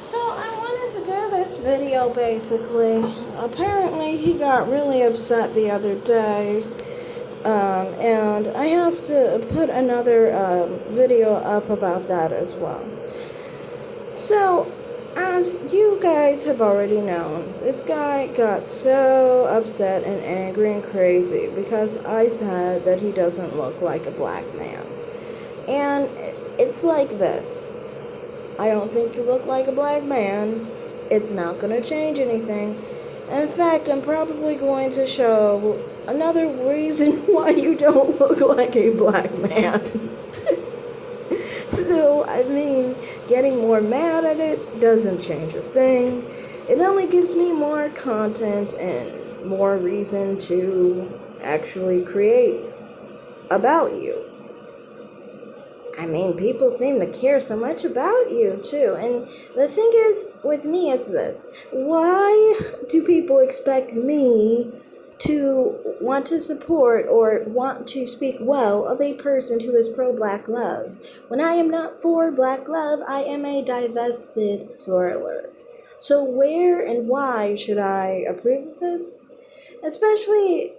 So I wanted to do this video basically. Apparently he got really upset the other day. And I have to put another video up about that as well. So, as you guys have already known, this guy got so upset and angry and crazy because I said that he doesn't look like a black man. And it's like this. I don't think you look like a black man. It's not going to change anything. In fact, I'm probably going to show another reason why you don't look like a black man. So, I mean, getting more mad at it doesn't change a thing. It only gives me more content and more reason to actually create about you. I mean, people seem to care so much about you, too. And the thing is, with me, is this. Why do people expect me to want to support or want to speak well of a person who is pro-black love? When I am not for black love, I am a divested swirler. So where and why should I approve of this? Especially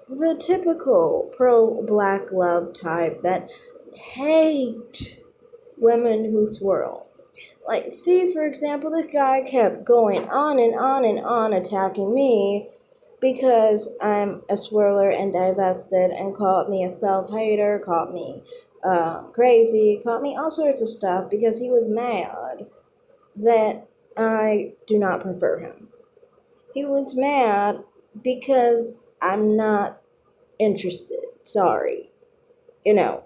the typical pro-black love type that hate women who swirl. Like, see, for example, this guy kept going on and on and on attacking me because I'm a swirler and divested, and called me a self-hater, called me crazy, called me all sorts of stuff because he was mad that I do not prefer him. He was mad because I'm not interested. Sorry. You know,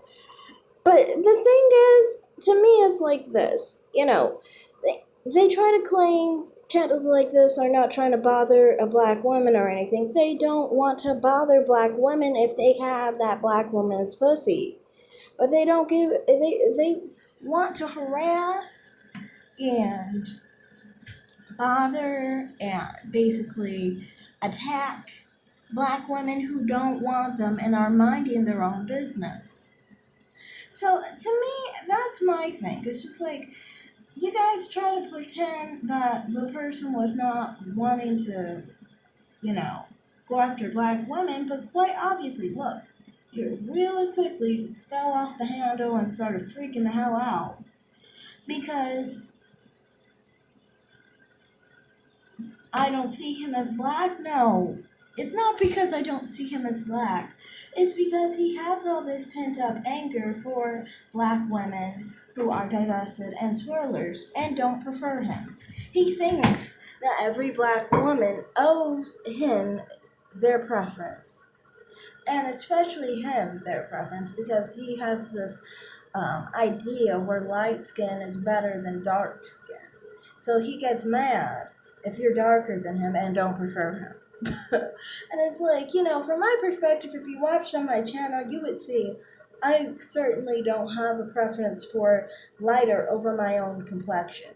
but the thing is, to me, it's like this. They try to claim channels like this are not trying to bother a black woman or anything. They don't want to bother black women if they have that black woman's pussy. But they don't give, they want to harass and bother and basically attack black women who don't want them and are minding their own business. So to me, that's my thing. It's just like you guys try to pretend that the person was not wanting to, go after black women, but quite obviously, look, you really quickly fell off the handle and started freaking the hell out because I don't see him as black. No, it's not because I don't see him as black. It's because he has all this pent up anger for black women who are divested and swirlers and don't prefer him. He thinks that every black woman owes him their preference, and especially him their preference because he has this idea where light skin is better than dark skin. So he gets mad if you're darker than him and don't prefer him. And it's like, from my perspective, if you watched on my channel, you would see I certainly don't have a preference for lighter over my own complexion.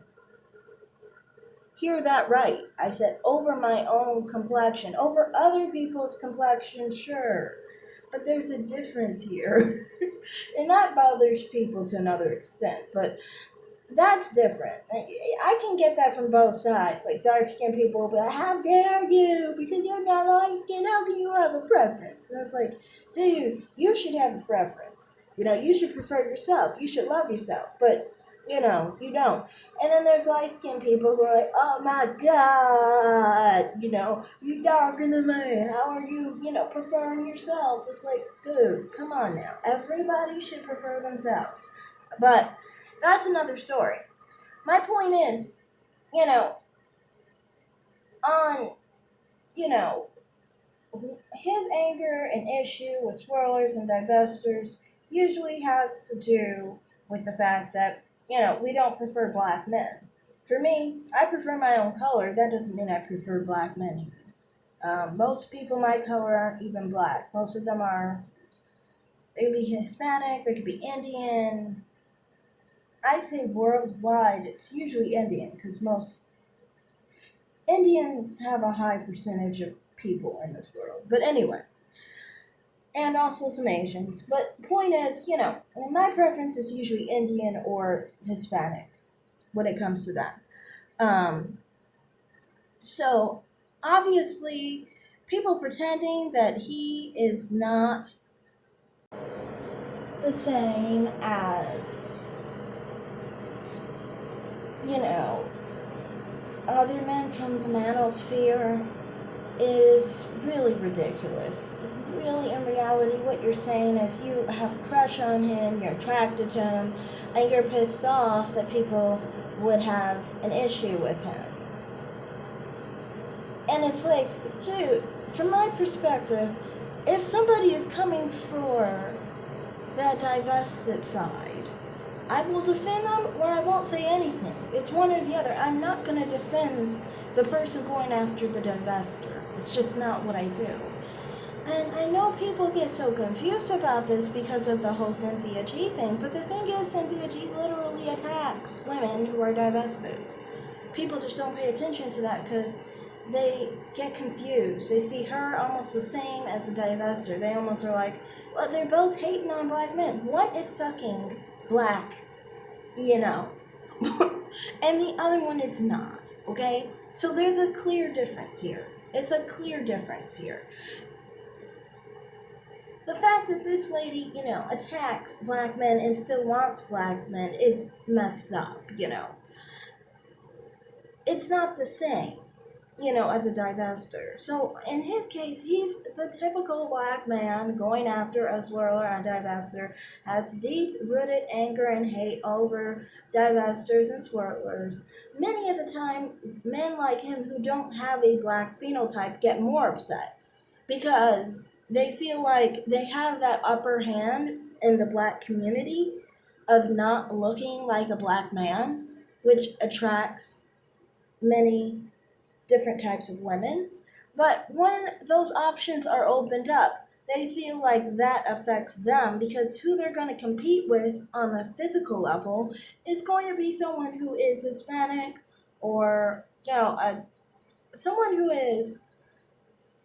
Hear that right. I said over my own complexion. Over other people's complexion, sure. But there's a difference here. And that bothers people to another extent. But that's different. I can get that from both sides. Like, dark skinned people will be like, how dare you? Because you're not light skinned, how can you have a preference? And it's like, dude, you should have a preference. You should prefer yourself. You should love yourself. But, you don't. And then there's light skinned people who are like, oh my God, you're darker than me. How are you, preferring yourself? It's like, dude, come on now. Everybody should prefer themselves. But that's another story. My point is, on, you know, his anger and issue with swirlers and divestors usually has to do with the fact that, we don't prefer black men. For me, I prefer my own color. That doesn't mean I prefer black men even. Most people my color aren't even black. Most of them are, they could be Hispanic, they could be Indian. I'd say worldwide, it's usually Indian because most Indians have a high percentage of people in this world. But anyway, and also some Asians. But point is, my preference is usually Indian or Hispanic when it comes to that. Um, so obviously, people pretending that he is not the same as, you know, other men from the manosphere is really ridiculous. Really, in reality, what you're saying is you have a crush on him, you're attracted to him, and you're pissed off that people would have an issue with him. And it's like, dude, from my perspective, if somebody is coming for that divested side, I will defend them or I won't say anything. It's one or the other. I'm not going to defend the person going after the divester. It's just not what I do. And I know people get so confused about this because of the whole Cynthia G thing, but the thing is, Cynthia G literally attacks women who are divested. People just don't pay attention to that because they get confused. They see her almost the same as a divester. They almost are like, well, they're both hating on black men. One is sucking black, you know, and the other one is not, okay? So there's a clear difference here. It's a clear difference here. The fact that this lady, attacks black men and still wants black men is messed up. It's not the same, as a divester. So in his case, he's the typical black man going after a swirler and divester, has deep-rooted anger and hate over divesters and swirlers. Many of the time, men like him who don't have a black phenotype get more upset because they feel like they have that upper hand in the black community of not looking like a black man, which attracts many different types of women. But when those options are opened up, they feel like that affects them because who they're going to compete with on a physical level is going to be someone who is Hispanic or, someone who is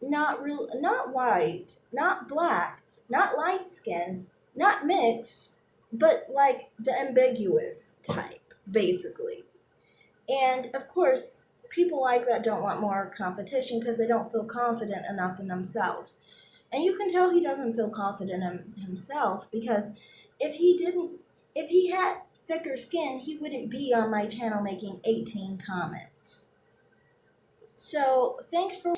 not white, not black, not light skinned, not mixed, but like the ambiguous type, basically. And of course, people like that don't want more competition because they don't feel confident enough in themselves. And you can tell he doesn't feel confident in himself because if he didn't, if he had thicker skin, he wouldn't be on my channel making 18 comments. So, thanks for